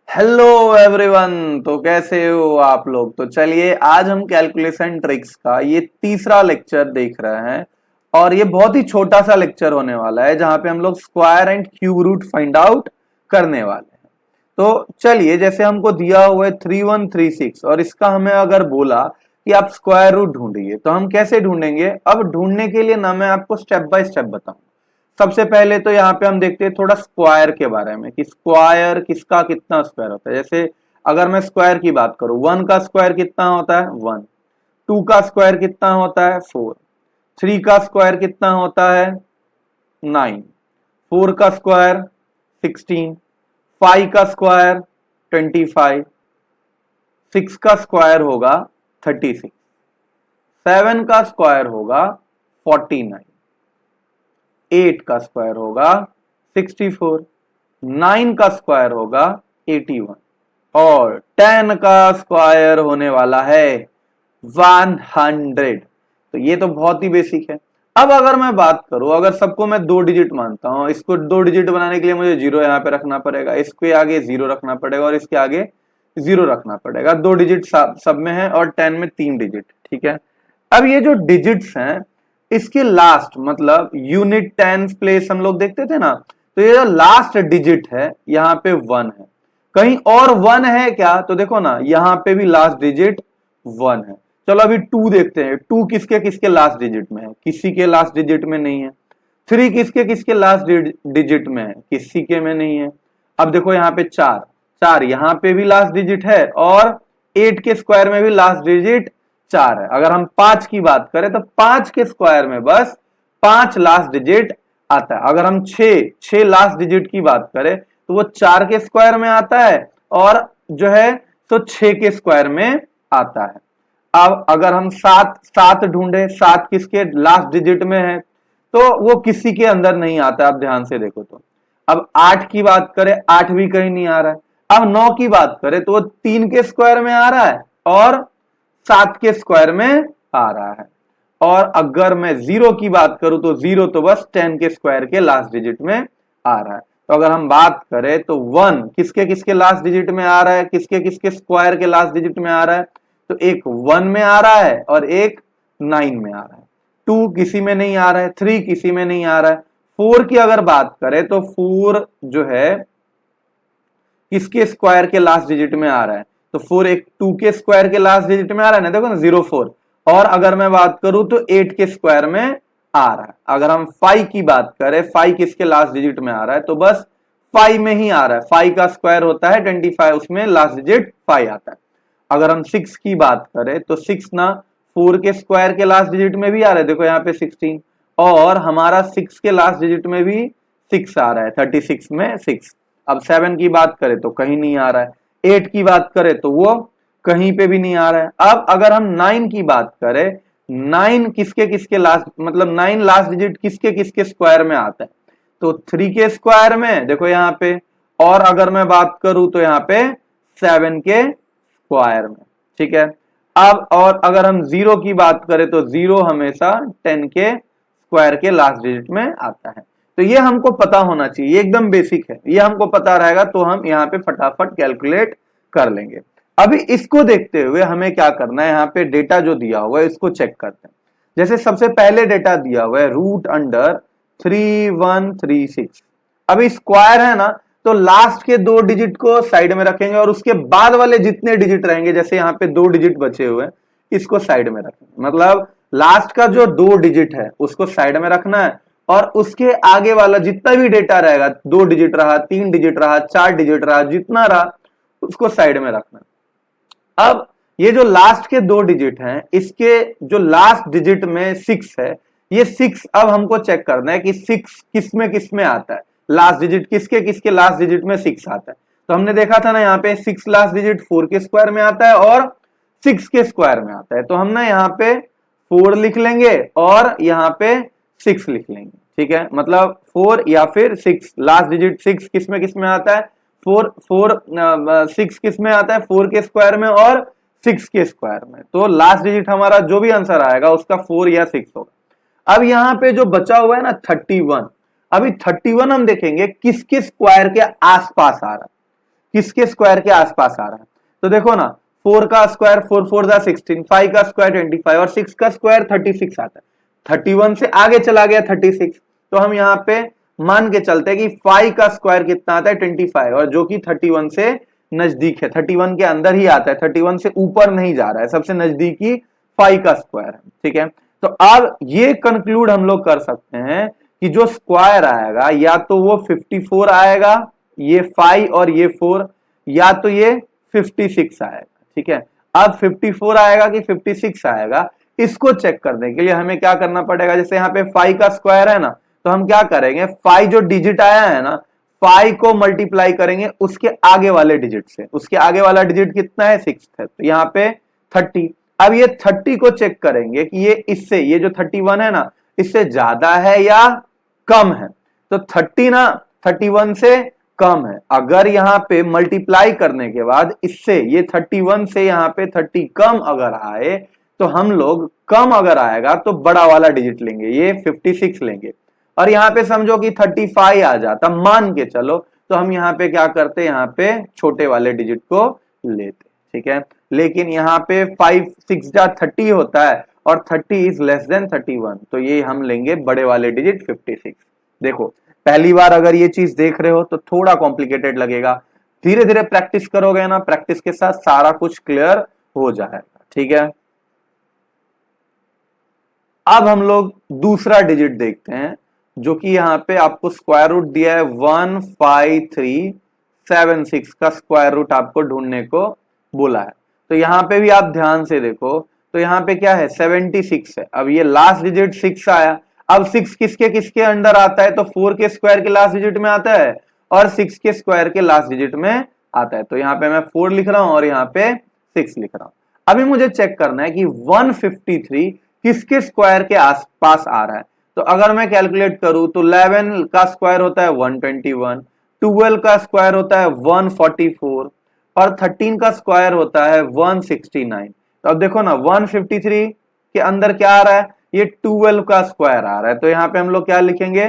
Hello everyone. तो कैसे हो आप लोग। तो चलिए आज हम कैलकुलेशन ट्रिक्स का ये तीसरा लेक्चर देख रहे हैं और ये बहुत ही छोटा सा लेक्चर होने वाला है जहां पे हम लोग square and cube root find out करने वाले हैं। तो चलिए जैसे हमको दिया हुआ है 3136 और इसका हमें अगर बोला कि आप स्क्वायर रूट ढूंढिए तो हम कैसे ढूंढेंगे। अब ढूंढने के लिए ना मैं आपको स्टेप बाय स्टेप बताऊं। सबसे पहले तो यहाँ पे हम देखते हैं थोड़ा स्क्वायर के बारे में कि स्क्वायर किसका कितना स्क्वायर होता है। जैसे अगर मैं स्क्वायर की बात करूं, 1 का स्क्वायर कितना होता है 1, 2 का स्क्वायर कितना होता है 4, 3 का स्क्वायर कितना होता है 9, 4 का स्क्वायर 16, 5 का स्क्वायर 25, 6 का स्क्वायर होगा 36, 7 का स्क्वायर होगा 49, 8 का स्क्वायर होगा 64, 9 का स्क्वायर होगा 81 और 10 का स्क्वायर होने वाला है 100। तो ये तो बहुत ही बेसिक है। अब अगर मैं बात करूं, अगर सबको मैं 2 डिजिट मानता हूं, इसको 2 डिजिट बनाने के लिए मुझे 0 यहां पे रखना पड़ेगा, इसके आगे 0 रखना पड़ेगा और इसके आगे 0 रखना पड़ेगा। 2 डिजिट सब में है और 10 में 3 डिजिट। ठीक है। अब ये जो डिजिट्स हैं इसके लास्ट मतलब यूनिट टेंस प्लेस हम लोग देखते थे ना, तो ये जो लास्ट डिजिट है यहाँ पे 1 है। कहीं और 1 है क्या, तो देखो ना यहाँ पे भी लास्ट डिजिट 1 है। चलो अभी 2 देखते हैं। 2 किसके किसके लास्ट डिजिट में है, किसी के लास्ट डिजिट में नहीं है। 3 किसके किसके लास्ट डिजिट में है, किसी के में नहीं है। अब देखो यहाँ पे 4, 4 यहाँ पे भी लास्ट डिजिट है और 8 के स्क्वायर में भी लास्ट डिजिट 4 है। अगर हम 5 की बात करें तो 5 के स्क्वायर में बस 5 लास्ट डिजिट आता है। अगर हम 6 लास्ट डिजिट की बात करें तो वो 4 के स्क्वायर में आता है और जो है तो 6 के स्क्वायर में आता है। अब अगर हम 7 ढूंढे, 7 किसके लास्ट डिजिट में है तो वो किसी के अंदर नहीं आता है। आप ध्यान से देखो तो अब 8 की बात करें, 8 भी कहीं नहीं आ रहा है। अब 9 की बात करें तो वो 3 के स्क्वायर में आ रहा है और 7 के स्क्वायर में आ रहा है। और अगर मैं 0 की बात करूं तो 0 तो बस 10 के स्क्वायर के लास्ट डिजिट में आ रहा है। तो अगर हम बात करें तो 1 किसके किसके लास्ट डिजिट में आ रहा है, किसके किसके स्क्वायर के लास्ट डिजिट में आ रहा है, तो एक 1 में आ रहा है और एक 9 में आ रहा है। 2 किसी में नहीं आ रहा है, 3 किसी में नहीं आ रहा है। 4 की अगर बात करें तो 4 जो है किसके स्क्वायर के लास्ट डिजिट में आ रहा है, तो 4 एक 2 के स्क्वायर के लास्ट डिजिट में आ रहा है ना, देखो ना 04। और अगर मैं बात करूं तो 8 के स्क्वायर में आ रहा है। अगर हम 5 की बात करें, 5 किसके लास्ट डिजिट में आ रहा है, तो बस 5 में ही आ रहा है। 5 का स्क्वायर होता है 25, उसमें लास्ट डिजिट 5 आता है। अगर हम 6 की बात करें तो 6 ना 4 के स्क्वायर के लास्ट डिजिट में भी आ रहा है, देखो यहाँ पे 16 और हमारा 6 के लास्ट डिजिट में भी 6 आ रहा है, 36 में 6। अब 7 की बात करें तो कहीं नहीं आ रहा है। 8 की बात करें तो वो कहीं पे भी नहीं आ रहा है। अब अगर हम 9 की बात करें, 9 किसके किसके लास्ट मतलब 9 लास्ट डिजिट किसके किसके स्क्वायर में आता है, तो 3 के स्क्वायर में देखो यहाँ पे। और अगर मैं बात करूं तो यहाँ पे 7 के स्क्वायर में। ठीक है। अब और अगर हम 0 की बात करें तो 0 हमेशा 10 के स्क्वायर के लास्ट डिजिट में आता है। तो ये हमको पता होना चाहिए, ये एकदम बेसिक है। ये हमको पता रहेगा तो हम यहाँ पे फटाफट कैलकुलेट कर लेंगे। अभी इसको देखते हुए हमें क्या करना है, यहाँ पे डेटा जो दिया हुआ है इसको चेक करते हैं। जैसे सबसे पहले डेटा दिया हुआ है रूट अंडर 3136। अभी स्क्वायर है ना, तो लास्ट के 2 डिजिट को साइड में रखेंगे और उसके बाद वाले जितने डिजिट रहेंगे, जैसे यहाँ पे 2 डिजिट बचे हुए हैं, इसको साइड में रखेंगे। मतलब लास्ट का जो 2 डिजिट है उसको साइड में रखना है और उसके आगे वाला जितना भी डेटा रहेगा, 2 डिजिट रहा, 3 डिजिट रहा, 4 डिजिट रहा, जितना रहा उसको साइड में रखना। अब ये जो लास्ट के 2 डिजिट हैं, इसके जो लास्ट डिजिट में 6 है, ये 6 अब हमको चेक करना है कि 6 किस में आता है। लास्ट डिजिट किसके किसके लास्ट डिजिट में 6 आता है। तो हमने देखा था ना यहाँ पे 6 लास्ट डिजिट 4 के स्क्वायर में आता है और 6 के स्क्वायर में आता है। तो हम ना यहाँ पे 4 लिख लेंगे और यहाँ पे 6 लिख लेंगे। ठीक है, मतलब 4 या फिर 6, लास्ट डिजिट 6 किस में आता है, 6 किस में आता है, 4 के स्क्वायर में और 6 के स्क्वायर में। तो लास्ट डिजिट हमारा जो भी आंसर आएगा उसका 4 या 6 होगा। अब यहाँ पे जो बचा हुआ है ना 31, अभी 31 हम देखेंगे किसके स्क्वायर के आसपास आ रहा है। किसके स्क्वायर के आसपास आ रहा है। तो देखो ना, 4 का स्क्वायर 4 4 जा 16, 5 का स्क्वायर 25 और 6 का स्क्वायर 36 आता है। 31 से आगे चला गया 36, तो हम यहाँ पे मान के चलते हैं कि 5 का स्क्वायर कितना आता है 25, और जो कि 31 से नजदीक है, 31 के अंदर ही आता है, 31 से ऊपर नहीं जा रहा है, सबसे नजदीकी 5 का स्क्वायर है। ठीक है, तो अब ये कंक्लूड हम लोग कर सकते हैं कि जो स्क्वायर आएगा या तो वो 54 आएगा, ये 5 और ये 4, या तो ये 56 आएगा। ठीक है, अब 54 आएगा कि 56 आएगा, इसको चेक करने के लिए हमें क्या करना पड़ेगा, जैसे यहाँ पे 5 का स्क्वायर है ना, तो हम क्या करेंगे, 5 जो डिजिट आया है ना, 5 को मल्टीप्लाई करेंगे उसके आगे वाले डिजिट से। उसके आगे वाला डिजिट कितना है, 6 है, तो यहाँ पे 30। अब ये 30 को चेक करेंगे कि ये इससे, ये जो 31 है ना, इससे ज्यादा है या कम है। तो 30 ना 31 से कम है। अगर यहाँ पे मल्टीप्लाई करने के बाद इससे, ये 31 से यहाँ पे 30 कम अगर आए, तो हम लोग कम अगर आएगा तो बड़ा वाला डिजिट लेंगे, ये 56 लेंगे। और यहाँ पे समझो कि 35 आ जाता, मान के चलो, तो हम यहाँ पे क्या करते, यहाँ पे छोटे वाले डिजिट को लेते। ठीक है, लेकिन यहाँ पे 5 6 जा 30 होता है और 30 इज लेस देन 31, तो ये हम लेंगे बड़े वाले डिजिट 56। देखो, पहली बार अगर ये चीज देख रहे हो तो थोड़ा कॉम्प्लिकेटेड लगेगा, धीरे धीरे प्रैक्टिस करोगे ना, प्रैक्टिस के साथ सारा कुछ क्लियर हो जाएगा। ठीक है, अब हम लोग दूसरा डिजिट देखते हैं, जो कि यहाँ पे आपको स्क्वायर रूट दिया है 15376 का स्क्वायर रूट आपको ढूंढने को बोला है। तो यहाँ पे भी आप ध्यान से देखो, तो यहाँ पे क्या है, 76 है। अब ये लास्ट डिजिट 6 आया, अब 6 किसके किसके अंडर आता है, तो 4 के स्क्वायर के लास्ट डिजिट में आता है और 6 के स्क्वायर के लास्ट डिजिट में आता है। तो यहाँ पे मैं 4 लिख रहा हूं और यहाँ पे 6 लिख रहा हूं। अभी मुझे चेक करना है कि 153 किसके स्क्वायर के आसपास आ रहा है। तो अगर मैं कैलकुलेट करूं तो 11 का स्क्वायर होता है 121, 12 का स्क्वायर होता है 144 और 13 का स्क्वायर होता है 169। तो अब देखो ना, 153 के अंदर क्या आ रहा है, ये 12 का स्क्वायर आ रहा है, तो यहाँ पे हम लोग क्या लिखेंगे,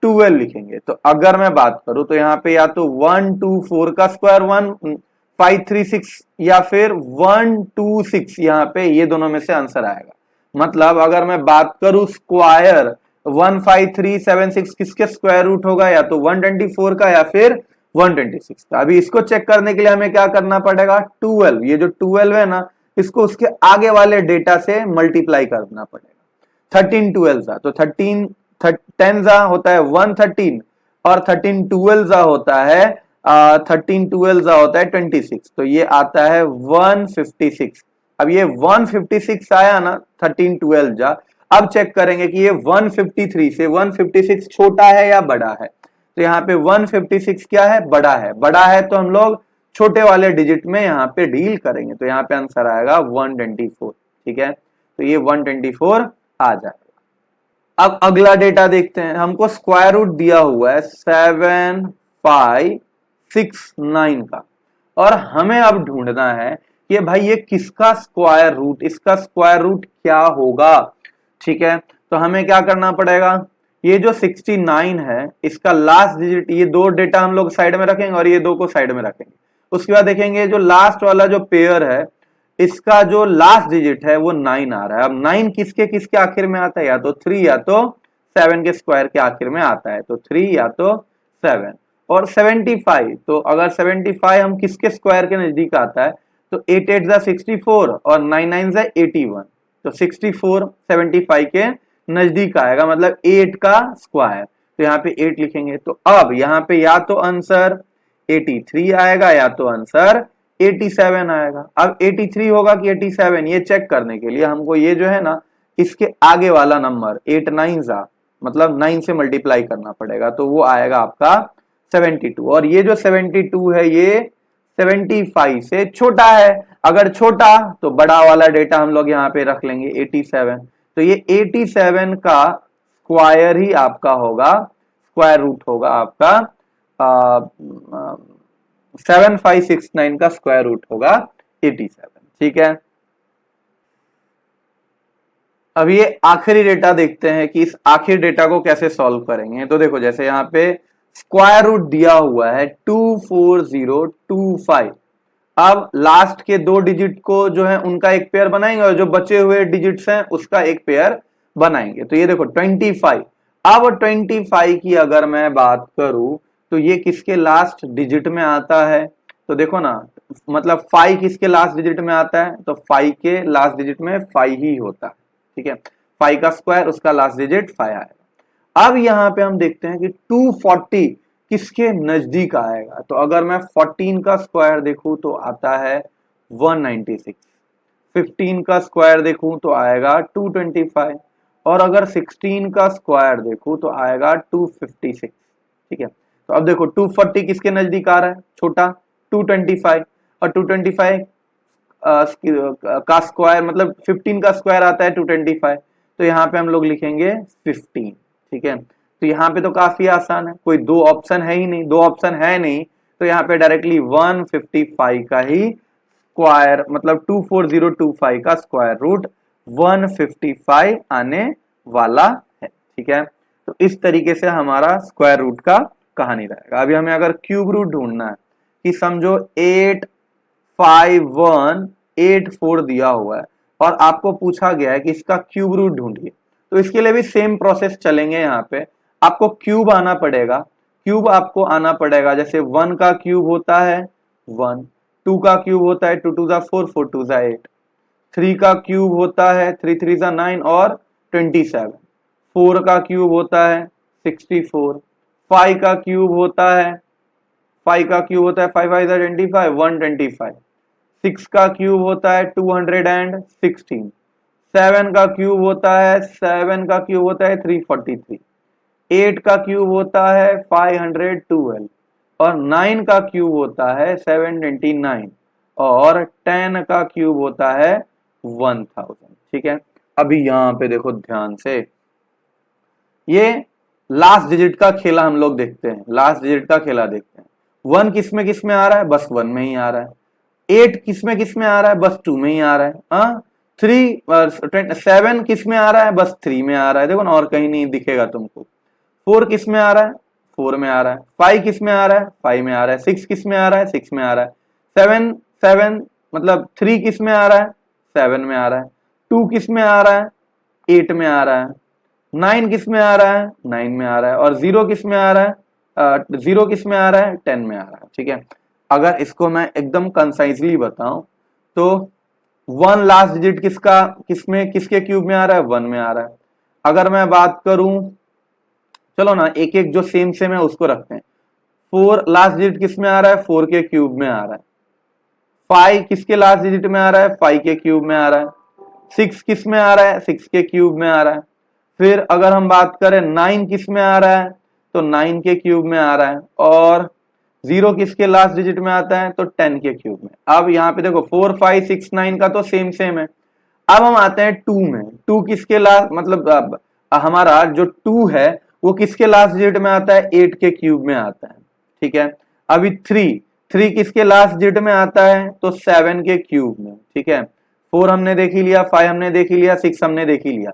12 लिखेंगे। तो अगर मैं बात करूं तो यहाँ पे या तो 124 का स्क्वायर 1536 या फिर 126, यहाँ पे ये दोनों में से आंसर आएगा। मतलब अगर मैं बात करूं स्क्वायर 15376 किसके स्क्वायर रूट होगा, या तो 124 का या फिर 126 का। अभी इसको चेक करने के लिए हमें क्या करना पड़ेगा, 12, ये जो 12 है ना, इसको उसके आगे वाले डेटा से मल्टीप्लाई करना पड़ेगा। 13 12 जा, तो 13 10 जा होता है 113 और 13 12 जा होता है 26, तो ये आता है 156। अब ये 156 आया ना 13 12 जा, अब चेक करेंगे कि ये 153 से 156 छोटा है या बड़ा है। तो यहाँ पे 156 क्या है, बड़ा है। बड़ा है तो हम लोग छोटे वाले डिजिट में यहाँ पे डील करेंगे, तो यहाँ पे आंसर आएगा 124। ठीक है, तो ये 124 आ जाएगा। अब अगला डेटा देखते हैं, हमको स्क्वायर रूट दिया हुआ है 7569 का, और हमें अब ढूंढना है कि भाई ये किसका स्क्वायर रूट, इसका स्क्वायर रूट क्या होगा। ठीक है, तो हमें क्या करना पड़ेगा, ये जो 69 है इसका लास्ट डिजिट, ये दो डेटा हम लोग साइड में रखेंगे और ये दो को साइड में रखेंगे। उसके बाद देखेंगे जो लास्ट वाला जो पेयर है, इसका जो लास्ट डिजिट है वो 9 आ रहा है। अब 9 किसके किसके आखिर में आता है, या तो 3 या तो 7 के स्क्वायर के आखिर में आता है, तो 3 या तो 7। और 75, तो अगर 75 हम किसके स्क्वायर के नजदीक आता है, तो 8 8 जा 64 और 9 9 जा 81, तो 64 75 के नजदीक आएगा, मतलब 8 का स्क्वायर। तो यहाँ पे 8 लिखेंगे। तो अब यहाँ पे या तो आंसर 83 आएगा या तो आंसर 87 आएगा। अब 83 होगा कि 87, ये चेक करने के लिए हमको ये जो है ना, इसके आगे वाला नंबर 8 9 जा, मतलब 9 से मल्टीप्लाई करना पड़ेगा, तो वो आएगा आपका 72। और ये जो 72 है ये 75 से छोटा है। अगर छोटा तो बड़ा वाला डेटा हम लोग यहाँ पे रख लेंगे 87। तो ये 87 का स्क्वायर ही आपका होगा, स्क्वायर रूट होगा आपका 7569 का स्क्वायर रूट होगा 87। ठीक है, अब ये आखिरी डेटा देखते हैं कि इस आखिरी डेटा को कैसे सॉल्व करेंगे। तो देखो, जैसे यहाँ पे स्क्वायर रूट दिया हुआ है 24025। अब लास्ट के दो डिजिट को जो है उनका एक पेयर बनाएंगे और जो बचे हुए डिजिट्स हैं उसका एक पेयर बनाएंगे। तो ये देखो 25। अब 25 की अगर मैं बात करूं तो ये किसके लास्ट डिजिट में आता है? तो देखो ना, मतलब 5 किसके लास्ट डिजिट में आता है? तो 5 के लास्ट डिजिट में 5 ही होता है। ठीक है, 5 का स्क्वायर, उसका लास्ट डिजिट 5 आएगा। अब यहां पे हम देखते हैं कि 240 किसके नजदीक आएगा। तो अगर मैं 14 का स्क्वायर देखूं तो आता है 196, 15 का स्क्वायर देखूं तो आएगा 225 और अगर 16 का स्क्वायर देखूं तो आएगा 256। ठीक है, तो अब देखो 240 किसके नजदीक आ रहा है? छोटा 225, और 225 का स्क्वायर मतलब 15 का स्क्वायर आता है 225, तो यहाँ पे हम लोग लिखेंगे 15। ठीक है, तो यहाँ पे तो काफी आसान है, कोई दो ऑप्शन है ही नहीं, दो ऑप्शन है नहीं, तो यहाँ पे डायरेक्टली 155 का ही स्क्वायर मतलब 24025 का स्क्वायर रूट 155 आने वाला है। ठीक है, तो इस तरीके से हमारा स्क्वायर रूट का कहानी रहेगा। अभी हमें अगर क्यूब रूट ढूंढना है कि समझो 85184 दिया हुआ है और आपको पूछा गया है कि इसका क्यूब रूट ढूंढिए, तो इसके लिए भी सेम प्रोसेस चलेंगे। यहाँ पे आपको क्यूब आना पड़ेगा, क्यूब आपको आना पड़ेगा, जैसे 1 का क्यूब होता है 1, 2 का क्यूब होता है 2 2 जा 4 4 2 जा 8, 3 का क्यूब होता है 3 3 जा 9 और 27, 4 का क्यूब होता है 64, 5 का क्यूब होता है 5 का क्यूब होता है 5 5 जा 25 125, 6 का क्यूब होता है 216, 7 का क्यूब होता है 343, 8 का क्यूब होता है 512 और 9 का क्यूब होता है 729 और 10 का क्यूब होता है 1000। ठीक है, अभी यहां पे देखो ध्यान से, ये लास्ट डिजिट का खेला हम लोग देखते हैं, लास्ट डिजिट का खेला देखते हैं। 1 किस में आ रहा है? बस 1 में ही आ रहा है। 8 किस में आ रहा है? बस 2 में ही आ रहा है। 7 किस में आ रहा है? बस 3 में आ रहा है, देखो ना, और कहीं नहीं दिखेगा तुमको। 4 किस में आ रहा है? 4 में आ रहा है। 5 किस में आ रहा है? 5 में आ रहा है। 6 किस में आ रहा है? 6 में आ रहा है। 7 मतलब 3 किस में आ रहा है? 7 में आ रहा है। 2 किस में आ रहा है? 8 में आ रहा है। 9 किस में आ रहा है? 9 में आ रहा है। और 0 किस में आ रहा है? 0 किस में आ रहा है? 10 में आ रहा है। ठीक है, अगर इसको मैं एकदम कंसाइजली बताऊं तो 1 लास्ट डिजिट किसके क्यूब में आ रहा है? 1 में आ रहा है। अगर मैं बात करूं, चलो ना एक एक जो सेम है उसको रखते हैं। 4 लास्ट डिजिट किस में आ रहा है? 4 के क्यूब में आ रहा है। 5 किसके लास्ट डिजिट में आ रहा है? 5 के क्यूब में आ रहा है। 6 किस में आ रहा है? 6 के क्यूब में आ रहा है। फिर अगर हम बात करें 9 किस में आ रहा है? तो 9 के क्यूब में आ रहा है। और 0 किसके लास्ट डिजिट में आता है? तो 10 के क्यूब में। अब यहाँ पे देखो 4 5 6 9 का तो सेम है। अब हम आते हैं 2 में। 2 किसके लास्ट मतलब हमारा जो 2 है वो किसके लास्ट डिजिट में आता है? 8 के क्यूब में आता है। ठीक है, अभी 3 किसके लास्ट डिजिट में आता है? तो 7 के क्यूब में। ठीक है, 4 हमने देख ही लिया, 5 हमने देख ही लिया, 6 हमने देख ही लिया।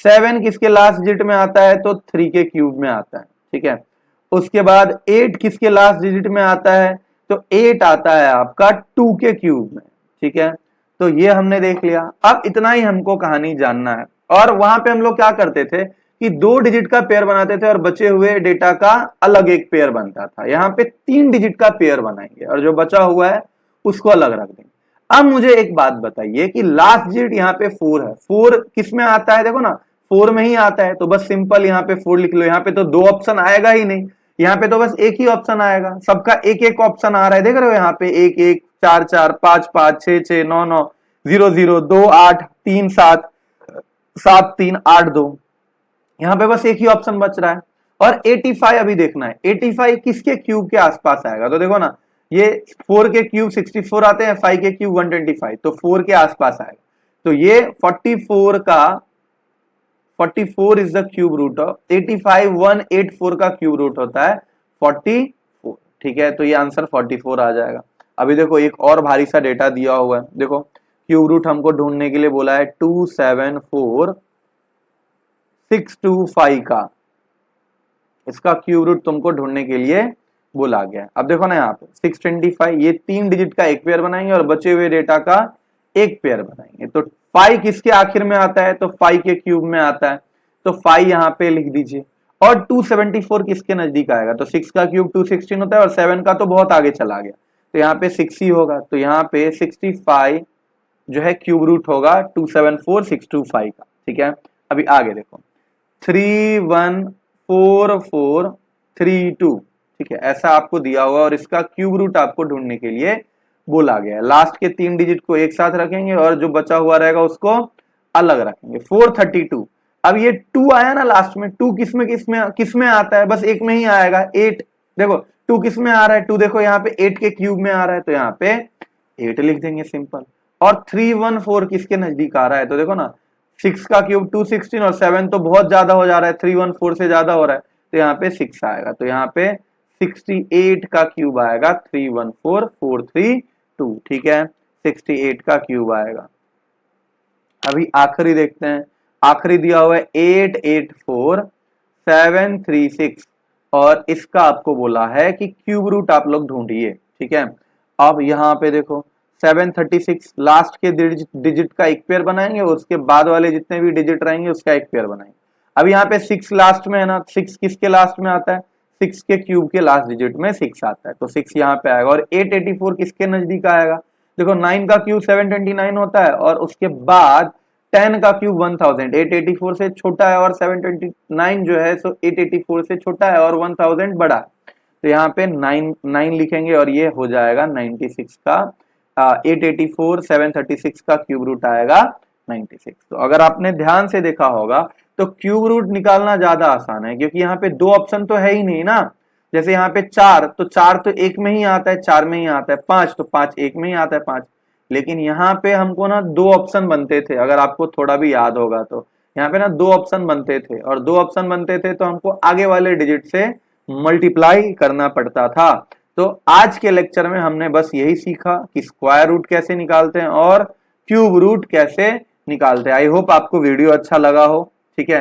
7 किसके लास्ट डिजिट में आता है? तो 3 के क्यूब में आता है। ठीक है, उसके बाद 8 किसके लास्ट डिजिट में आता है? तो 8 आता है आपका 2 के क्यूब में। ठीक है, तो ये हमने देख लिया। अब इतना ही हमको कहानी जानना है। और वहां पे हम लोग क्या करते थे कि 2 डिजिट का पेयर बनाते थे और बचे हुए डेटा का अलग एक पेयर बनता था। यहाँ पे 3 डिजिट का पेयर बनाएंगे और जो बचा हुआ है उसको अलग रख देंगे। अब मुझे एक बात बताइए कि लास्ट डिजिट यहाँ पे 4 है, 4 किस में आता है? देखो ना 4 में ही आता है, तो बस सिंपल यहाँ पे 4 लिख लो। यहाँ पे तो 2 ऑप्शन आएगा ही नहीं, यहाँ पे तो बस एक ही ऑप्शन आएगा। सबका एक एक ऑप्शन आ रहा है, देख रहे हो यहाँ पे 1 1 4 4 5 5 6 6 9 9 0 0 2 8 3 7 7 3 8 2, यहाँ पे बस एक ही ऑप्शन बच रहा है। और 85 अभी देखना है, 85 किसके क्यूब के आसपास आएगा? तो देखो ना, ये 4 के क्यूब 64 आते हैं, 5 के क्यूब 125, तो 4 के आसपास आएगा। तो ये 44 is the cube root of 85। 184 का क्यूब रूट होता है 44। ठीक है, तो ये आंसर 44 आ जाएगा। अभी देखो एक और भारी सा डेटा दिया हुआ है, देखो क्यूब रूट हमको ढूंढने के लिए बोला है 274 625 का। इसका क्यूब रूट तुमको ढूंढने के लिए बोला गया है। अब देखो ना यहाँ पे 625, ये 3 डिजिट का एक पेयर बनाएंगे और बचे हुए डेटा का एक पेयर बनाएंगे। तो 5 किसके आखिर में आता है, तो 5 के क्यूब में आता है, तो 5 यहाँ पे लिख दीजिए। और 274 किसके नजदीक आएगा, तो 6 का क्यूब 216 होता है और 7 का तो बहुत आगे चला गया, तो यहाँ पे 6 ही होगा। तो यहाँ पे 65 जो है क्यूब रूट होगा 274625 का। ठीक है, अभी आगे देखो 314432, ठीक है, ऐसा आपको दिया हुआ और इसका क्यूब रूट आपको ढूंढने के लिए बोला गया है। लास्ट के 3 डिजिट को एक साथ रखेंगे और जो बचा हुआ रहेगा उसको अलग रखेंगे। 432, अब ये 2 आया ना लास्ट में, 2 किसमें आता है, बस एक में ही आएगा 8। देखो 2 किस में आ रहा है, 2 देखो यहाँ पे 8 के क्यूब में आ रहा है, तो यहाँ पे 8 लिख देंगे सिंपल। और 314 किसके नजदीक आ रहा है, तो देखो ना 6 का क्यूब 216 और 7 तो बहुत ज्यादा हो जा रहा है, 314 से ज्यादा हो रहा है, तो यहाँ पे 6 आएगा। तो यहाँ पे 68 का क्यूब आएगा 314432। ठीक है, 68 का क्यूब आएगा। अभी आखिरी देखते हैं, आखिरी दिया हुआ है 884736 और इसका आपको बोला है कि क्यूब रूट आप लोग ढूंढिए। ठीक है, अब यहाँ पे देखो 736 लास्ट के डिजिट का एक पेयर बनाएंगे, उसके बाद वाले जितने भी डिजिट रहेंगे उसका एक पेयर बनाएंगे। अब यहाँ पे 6 लास्ट में है ना, 6 किसके लास्ट में आता है, 6 के क्यूब के लास्ट डिजिट में 6 आता है, तो 6 यहाँ पे आएगा। और 884 किसके नजदीक आएगा, देखो 9 का क्यूब 729 होता है और उसके बाद 10 का क्यूब 1000, 884 से छोटा है और 729 जो है सो 884 से छोटा है और 1000 बड़ा है, तो यहाँ पे 9 लिखेंगे और ये हो जाएगा 96 का 884 736 का क्यूब रूट आएगा 96। तो अगर आपने ध्यान से देखा होगा तो क्यूब रूट निकालना ज्यादा आसान है, क्योंकि यहाँ पे 2 ऑप्शन तो है ही नहीं ना। जैसे यहाँ पे 4 तो एक में ही आता है, 4 में ही आता है। 5 तो 5 एक में ही आता है, 5। लेकिन यहाँ पे हमको ना 2 ऑप्शन बनते थे, अगर आपको थोड़ा भी याद होगा तो यहाँ पे ना 2 ऑप्शन बनते थे, और 2 ऑप्शन बनते थे तो हमको आगे वाले डिजिट से मल्टीप्लाई करना पड़ता था। तो आज के लेक्चर में हमने बस यही सीखा कि स्क्वायर रूट कैसे निकालते हैं और क्यूब रूट कैसे निकालते हैं। आई होप आपको वीडियो अच्छा लगा हो। ठीक है,